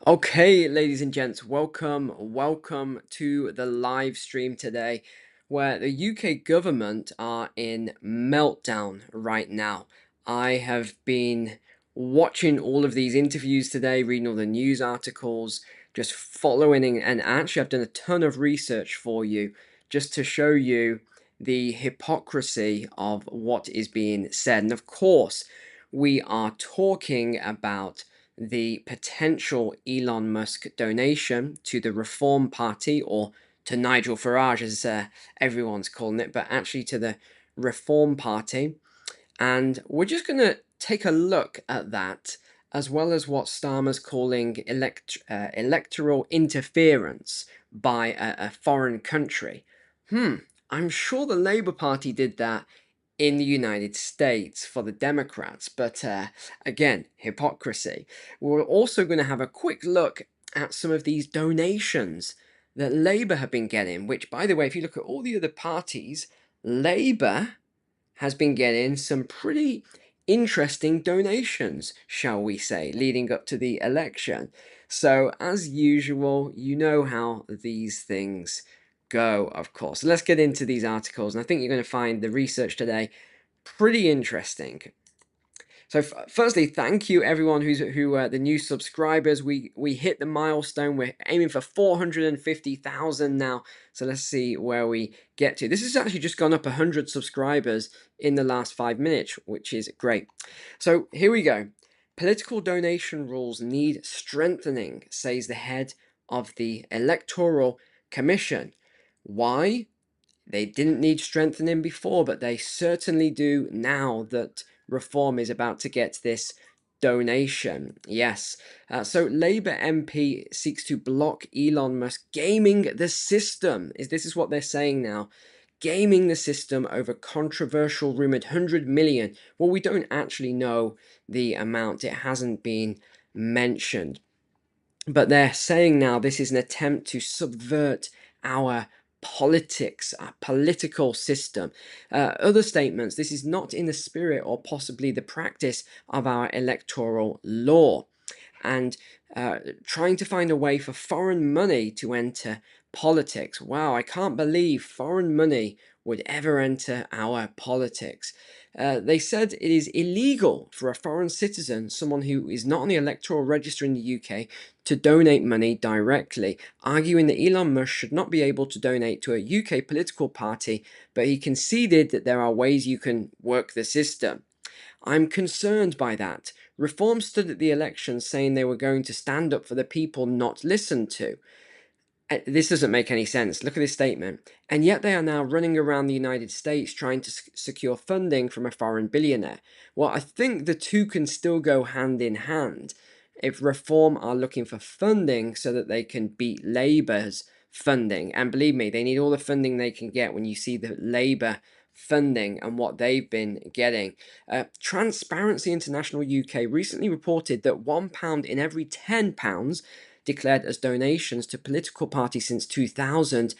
Okay, ladies and gents, welcome to the live stream today, where the UK government are in meltdown right now. I have been watching all of these interviews today, reading all the news articles, just following, and actually I've done a ton of research for you just to show you the hypocrisy of what is being said. And of course, we are talking about the potential Elon Musk donation to the Reform Party, or to Nigel Farage, as everyone's calling it, but actually to the Reform Party. And we're just going to take a look at that, as well as what Starmer's calling electoral interference by a foreign country. I'm sure the Labour Party did that in the United States for the Democrats, but again, hypocrisy. We're also going to have a quick look at some of these donations that Labour have been getting, which, by the way, if you look at all the other parties, Labour has been getting some pretty interesting donations, shall we say, leading up to the election. So, as usual, you know how these things go, of course. Let's get into these articles, and I think you're going to find the research today pretty interesting. So, firstly, thank you everyone who the new subscribers. We hit the milestone. We're aiming for 450,000 now. So let's see where we get to. This has actually just gone up 100 subscribers in the last 5 minutes, which is great. So here we go. Political donation rules need strengthening, says the head of the Electoral Commission. Why? They didn't need strengthening before, but they certainly do now that Reform is about to get this donation. Yes. So Labour MP seeks to block Elon Musk gaming the system. This is what they're saying now. Gaming the system over controversial rumoured 100 million. Well, we don't actually know the amount. It hasn't been mentioned. But they're saying now this is an attempt to subvert our politics, our political system. Other statements, this is not in the spirit or possibly the practice of our electoral law. And trying to find a way for foreign money to enter politics. Wow, I can't believe foreign money would ever enter our politics. They said it is illegal for a foreign citizen, someone who is not on the electoral register in the UK, to donate money directly, arguing that Elon Musk should not be able to donate to a UK political party, but he conceded that there are ways you can work the system. I'm concerned by that. Reform stood at the elections saying they were going to stand up for the people, not listened to. This doesn't make any sense. Look at this statement. And yet they are now running around the United States trying to secure funding from a foreign billionaire. Well, I think the two can still go hand in hand. If Reform are looking for funding so that they can beat Labour's funding, and believe me, they need all the funding they can get when you see the Labour funding and what they've been getting. Transparency International UK recently reported that £1 in every £10 declared as donations to political parties since 2000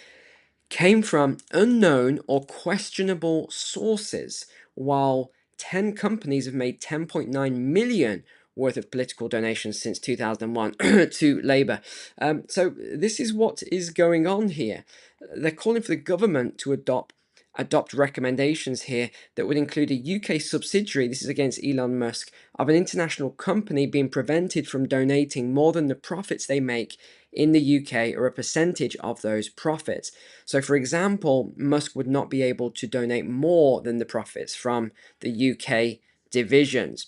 came from unknown or questionable sources, while 10 companies have made 10.9 million worth of political donations since 2001 to Labour. So this is what is going on here. They're calling for the government to adopt recommendations here that would include a UK subsidiary, this is against Elon Musk, of an international company being prevented from donating more than the profits they make in the UK or a percentage of those profits. So, for example, Musk would not be able to donate more than the profits from the UK divisions.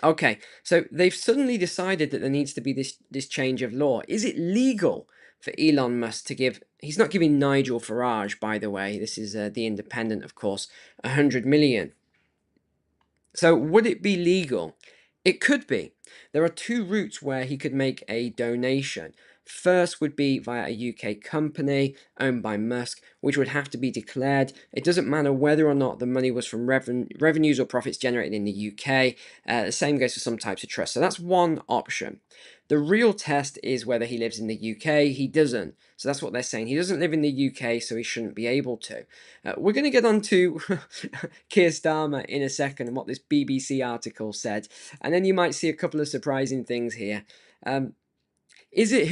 Okay, so they've suddenly decided that there needs to be this change of law. Is it legal for Elon Musk to give? He's not giving Nigel Farage, by the way. This is the Independent, of course, 100 million. So would it be legal? It could be. There are two routes where he could make a donation. First would be via a UK company owned by Musk, which would have to be declared. It doesn't matter whether or not the money was from revenues or profits generated in the UK. The same goes for some types of trust. So that's one option. The real test is whether he lives in the UK. He doesn't. So that's what they're saying. He doesn't live in the UK, so he shouldn't be able to. We're going to get on to Keir Starmer in a second and what this BBC article said. And then you might see a couple of surprising things here. Is it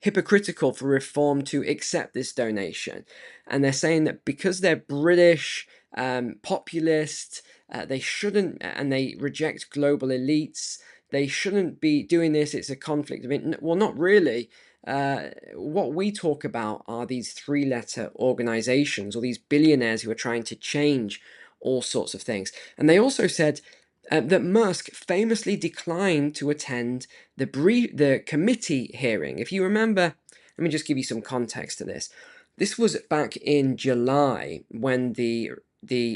hypocritical for Reform to accept this donation? And they're saying that because they're British, populist, they shouldn't, and they reject global elites, they shouldn't be doing this. It's a conflict of interest. Well, not really. What we talk about are these three-letter organizations, or these billionaires who are trying to change all sorts of things. And they also said that Musk famously declined to attend the committee hearing. If you remember, let me just give you some context to this. This was back in July when the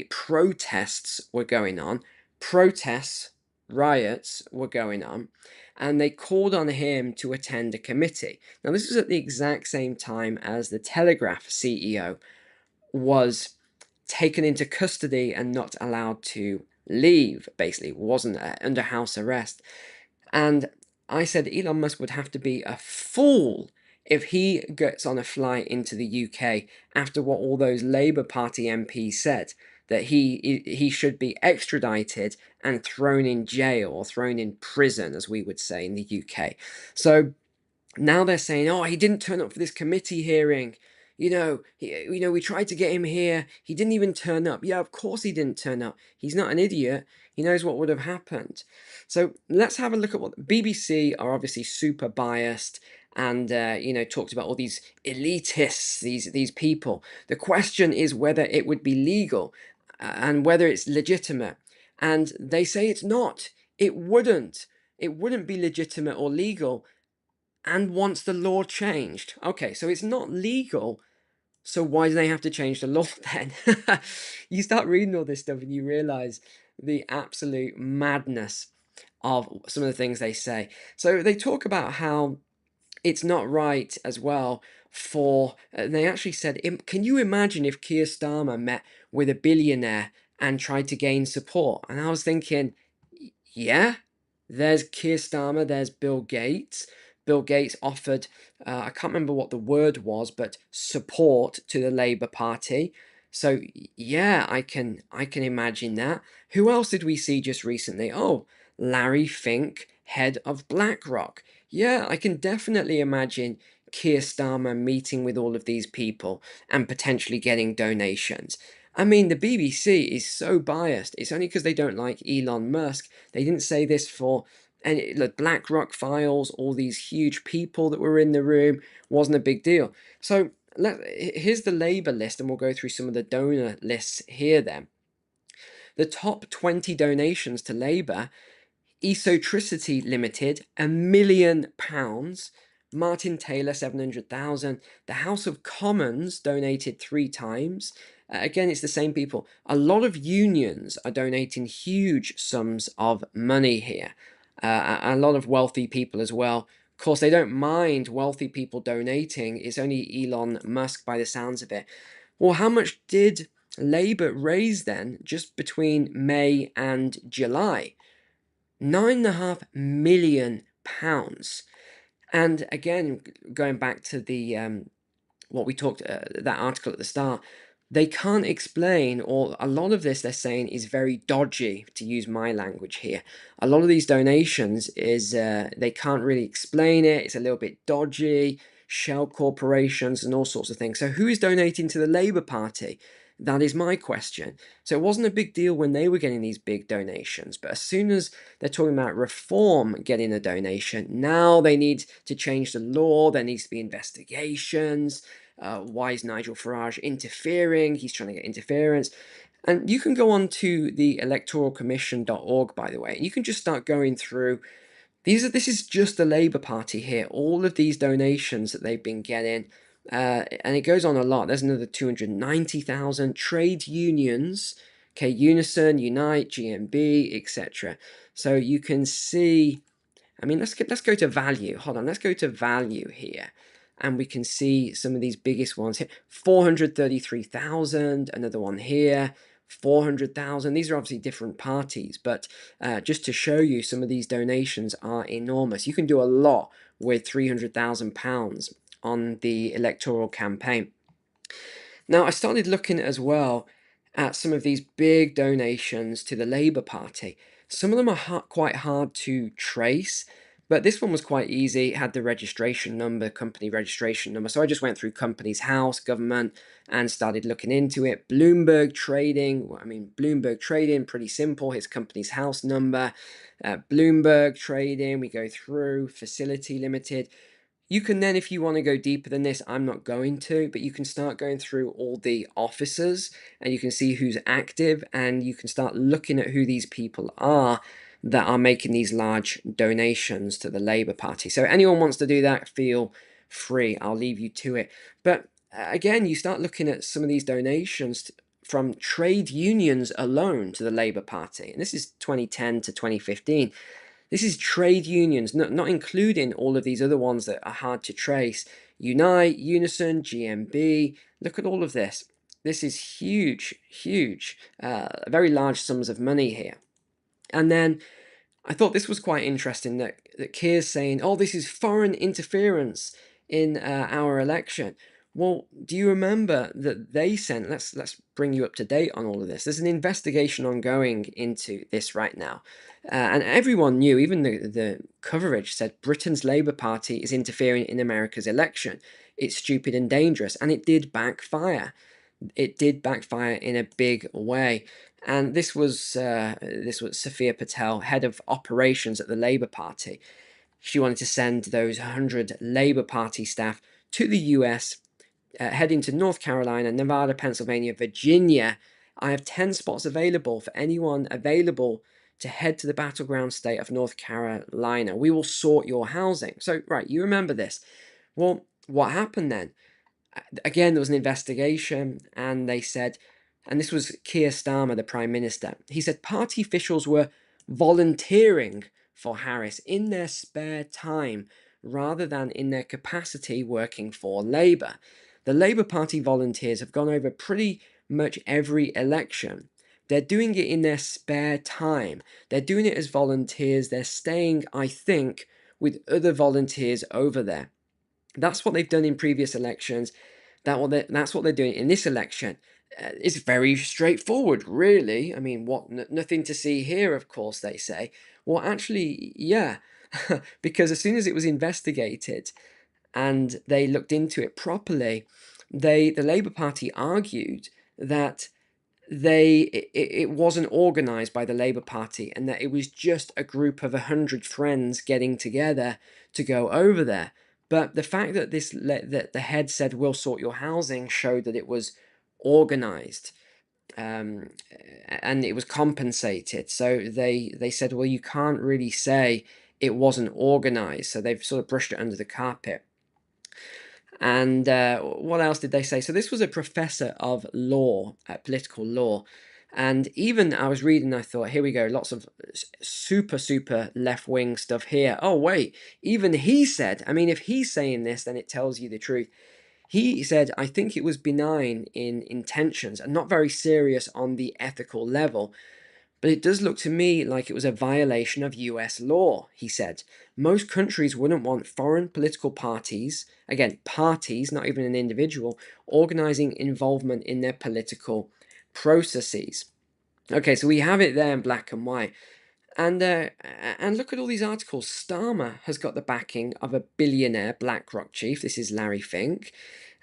protests were going on. Protests, riots were going on, and they called on him to attend a committee. Now, this was at the exact same time as the Telegraph CEO was taken into custody and not allowed to leave, basically, wasn't under house arrest. And I said Elon Musk would have to be a fool if he gets on a flight into the UK after what all those Labour Party MPs said, that he should be extradited and thrown in jail, or thrown in prison, as we would say in the UK. So now they're saying, oh, he didn't turn up for this committee hearing. We tried to get him here. He didn't even turn up. Yeah, of course he didn't turn up. He's not an idiot. He knows what would have happened. So let's have a look at what BBC are obviously super biased, and talked about all these elitists, these people. The question is whether it would be legal, and whether it's legitimate. And they say it's not. It wouldn't. It wouldn't be legitimate or legal, and wants the law changed. Okay, so it's not legal, so why do they have to change the law then? You start reading all this stuff and you realize the absolute madness of some of the things they say. So they talk about how it's not right as well for, they actually said, can you imagine if Keir Starmer met with a billionaire and tried to gain support? And I was thinking, yeah, there's Keir Starmer, there's Bill Gates. Bill Gates offered, I can't remember what the word was, but support to the Labour Party. So yeah, I can imagine that. Who else did we see just recently? Oh, Larry Fink, head of BlackRock. Yeah, I can definitely imagine Keir Starmer meeting with all of these people and potentially getting donations. I mean, the BBC is so biased. It's only because they don't like Elon Musk. They didn't say this for any, the BlackRock files, all these huge people that were in the room, wasn't a big deal. So here's the Labour list, and we'll go through some of the donor lists here then. The top 20 donations to Labour: Esotricity Limited, £1 million. Martin Taylor, 700,000. The House of Commons donated 3 times. Again, it's the same people. A lot of unions are donating huge sums of money here. A lot of wealthy people as well. Of course, they don't mind wealthy people donating. It's only Elon Musk by the sounds of it. Well, how much did Labour raise then, just between May and July? £9.5 million. And again, going back to the what we talked, that article at the start, they can't explain, or a lot of this they're saying is very dodgy, to use my language here. A lot of these donations is they can't really explain it. It's a little bit dodgy, shell corporations and all sorts of things. So who is donating to the Labour Party? That is my question. So it wasn't a big deal when they were getting these big donations, but as soon as they're talking about Reform getting a donation, now they need to change the law. There needs to be investigations. Why is Nigel Farage interfering? He's trying to get interference. And you can go on to the electoralcommission.org, by the way, and you can just start going through. This is just the Labour Party here. All of these donations that they've been getting, and it goes on a lot. There's another 290,000 trade unions. Okay, Unison, Unite, GMB, etc. So you can see. I mean, let's go to value. Hold on, let's go to value here, and we can see some of these biggest ones here. 433,000. Another one here. 400,000. These are obviously different parties, but just to show you, some of these donations are enormous. You can do a lot with £300,000 on the electoral campaign. Now, I started looking as well at some of these big donations to the Labour Party. Some of them are quite hard to trace, But this one was quite easy. It had the registration number, company registration number. So I just went through company's house, government, and started looking into it. Bloomberg Trading, Bloomberg Trading, pretty simple. His company's house number. Bloomberg Trading, we go through, facility limited. You can then, if you want to go deeper than this, I'm not going to, but you can start going through all the officers and you can see who's active and you can start looking at who these people are that are making these large donations to the Labour Party. So anyone wants to do that, feel free. I'll leave you to it. But again, you start looking at some of these donations from trade unions alone to the Labour Party. And this is 2010 to 2015. This is trade unions, not including all of these other ones that are hard to trace. Unite, Unison, GMB. Look at all of this. This is huge, huge, very large sums of money here. And then I thought this was quite interesting that Keir's saying, oh, this is foreign interference in our election. Well, do you remember that they sent, let's bring you up to date on all of this. There's an investigation ongoing into this right now. And everyone knew, even the coverage said Britain's Labour Party is interfering in America's election. It's stupid and dangerous. And it did backfire. It did backfire in a big way. And this was Sophia Patel, head of operations at the Labour Party. She wanted to send those 100 Labour Party staff to the US, heading to North Carolina, Nevada, Pennsylvania, Virginia. I have 10 spots available for anyone available to head to the battleground state of North Carolina. We will sort your housing. So, right, you remember this. Well, what happened then? Again, there was an investigation, and they said, and this was Keir Starmer, the Prime Minister, he said party officials were volunteering for Harris in their spare time rather than in their capacity working for Labour. The Labour Party volunteers have gone over pretty much every election. They're doing it in their spare time. They're doing it as volunteers. They're staying, I think, with other volunteers over there. That's what they've done in previous elections. That's what they're doing in this election. It's very straightforward, really. I mean, nothing to see here, of course, they say. Well, actually, yeah, because as soon as it was investigated and they looked into it properly, the Labour Party argued that it wasn't organised by the Labour Party and that it was just a group of 100 friends getting together to go over there. But the fact that that the head said we'll sort your housing showed that it was organised, and it was compensated. So they said, well, you can't really say it wasn't organised. So they've sort of brushed it under the carpet. And what else did they say? So this was a professor of law, political law. And even I was reading, I thought, here we go, lots of super left-wing stuff here. Oh, wait, even he said, I mean, if he's saying this, then it tells you the truth. He said, I think it was benign in intentions and not very serious on the ethical level. But it does look to me like it was a violation of US law, he said. Most countries wouldn't want foreign political parties, again, parties, not even an individual, organizing involvement in their political processes. Okay, so we have it there in black and white. And look at all these articles. Starmer has got the backing of a billionaire BlackRock chief. This is Larry Fink.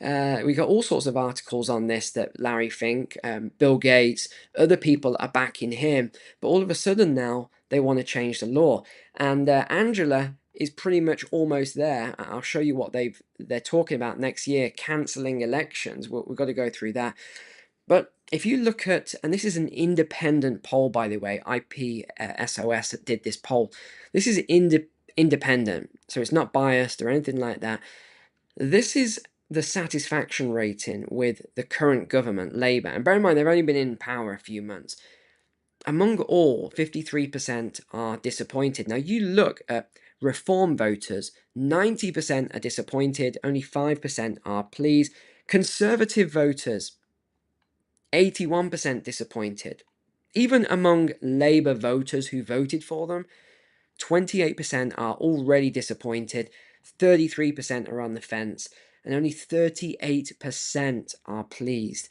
We got all sorts of articles on this that Larry Fink, Bill Gates, other people are backing him. But all of a sudden now they want to change the law. And Angela is pretty much almost there. I'll show you what they're talking about next year, cancelling elections. We've got to go through that. But if you look at, and this is an independent poll, by the way, IPSOS that did this poll. This is independent, so it's not biased or anything like that. This is the satisfaction rating with the current government, Labour. And bear in mind, they've only been in power a few months. Among all, 53% are disappointed. Now, you look at Reform voters, 90% are disappointed, only 5% are pleased. Conservative voters, 81% disappointed. Even among Labour voters who voted for them, 28% are already disappointed, 33% are on the fence, and only 38% are pleased.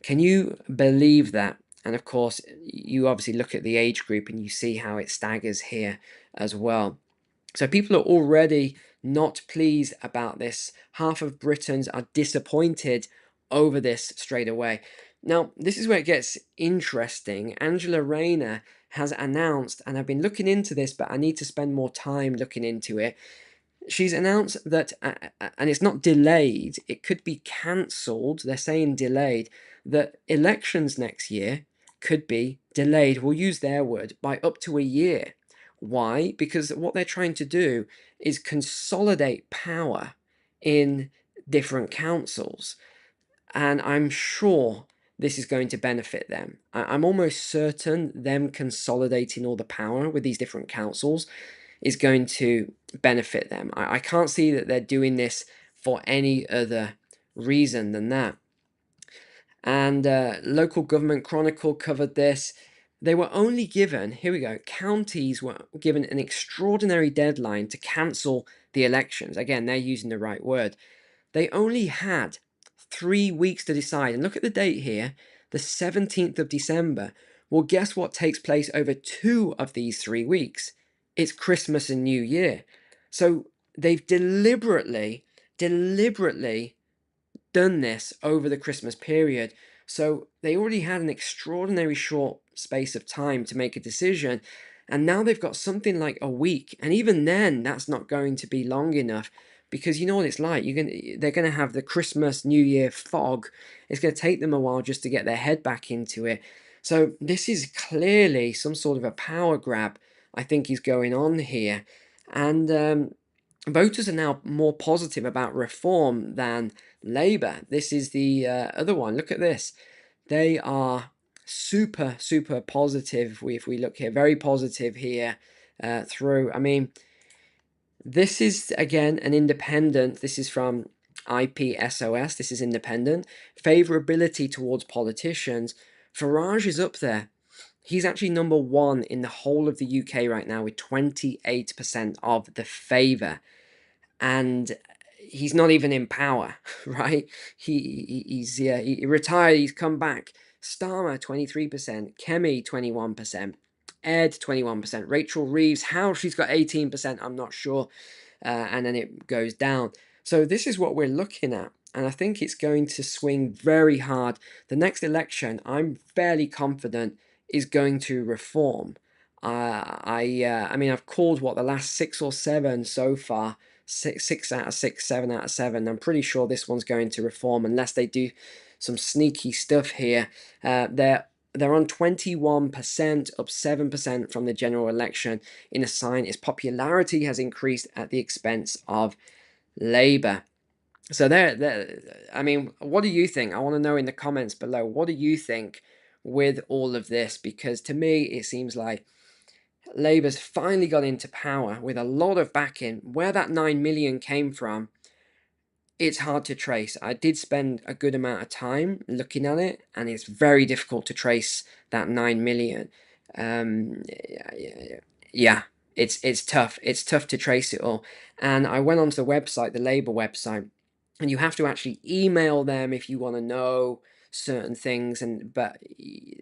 Can you believe that? And of course, you obviously look at the age group and you see how it staggers here as well. So people are already not pleased about this. Half of Britons are disappointed over this straight away. Now, this is where it gets interesting. Angela Rayner has announced, and I've been looking into this, but I need to spend more time looking into it. She's announced that, and it's not delayed, it could be cancelled. They're saying delayed, that elections next year could be delayed. We'll use their word, by up to a year. Why? Because what they're trying to do is consolidate power in different councils. And I'm sure this is going to benefit them. I'm almost certain them consolidating all the power with these different councils is going to benefit them. I can't see that they're doing this for any other reason than that. And Local Government Chronicle covered this. They were only given, here we go, counties were given an extraordinary deadline to cancel the elections. Again, they're using the right word. They only had 3 weeks to decide. And look at the date here, the 17th of December. Well, guess what takes place over 2 of these 3 weeks? It's Christmas and New Year. So they've deliberately done this over the Christmas period. So they already had an extraordinary short space of time to make a decision. And now they've got something like a week. And even then, that's not going to be long enough, because you know what it's like. They're going to have the Christmas, New Year fog. It's going to take them a while just to get their head back into it. So this is clearly some sort of a power grab, I think, is going on here. And voters are now more positive about reform than Labour. This is the other one. Look at this. They are super positive. If we look here, very positive here through. I mean, this is again an independent. This is from IPSOS. This is independent. Favourability towards politicians. Farage is up there. He's actually number 1 in the whole of the UK right now with 28% of the favour. And he's not even in power, right? He retired, he's come back. Starmer, 23%, Kemi, 21%, Ed, 21%, Rachel Reeves, how she's got 18%, I'm not sure, and then it goes down. So this is what we're looking at, and I think it's going to swing very hard. The next election, I'm fairly confident, is going to reform. I mean, I've called what the last 6 or 7 so far. 6 out of 6, 7 out of 7. I'm pretty sure this one's going to reform unless they do some sneaky stuff here. They're on 21%, up 7% from the general election, in a sign its popularity has increased at the expense of Labour. So I mean, what do you think? I want to know in the comments below. What do you think with all of this? Because to me, it seems like Labour's finally got into power with a lot of backing. Where that 9 million came from, it's hard to trace. I did spend a good amount of time looking at it, and it's very difficult to trace that 9 million. Yeah, it's tough. It's tough to trace it all. And I went onto the website, the Labour website, and you have to actually email them if you want to know certain things, but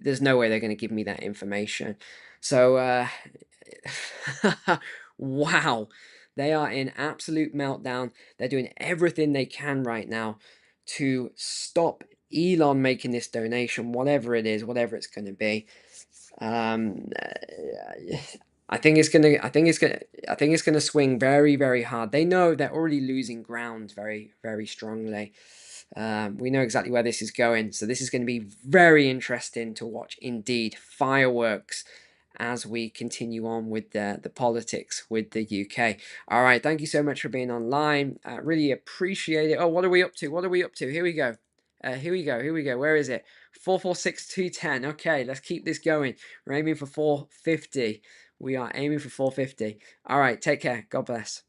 there's no way they're going to give me that information. So wow, they are in absolute meltdown. They're doing everything they can right now to stop Elon making this donation, whatever it is, whatever it's going to be. I think it's gonna swing very hard. They know they're already losing ground very strongly. We know exactly where this is going, so this is going to be very interesting to watch indeed. Fireworks as we continue on with the politics with the UK. All right, thank you so much for being online. Really appreciate it. Oh, what are we up to? What are we up to? Here we go. Here we go. Where is it? 446,210. Okay, let's keep this going. We're aiming for 450. We are aiming for 450. All right, take care. God bless.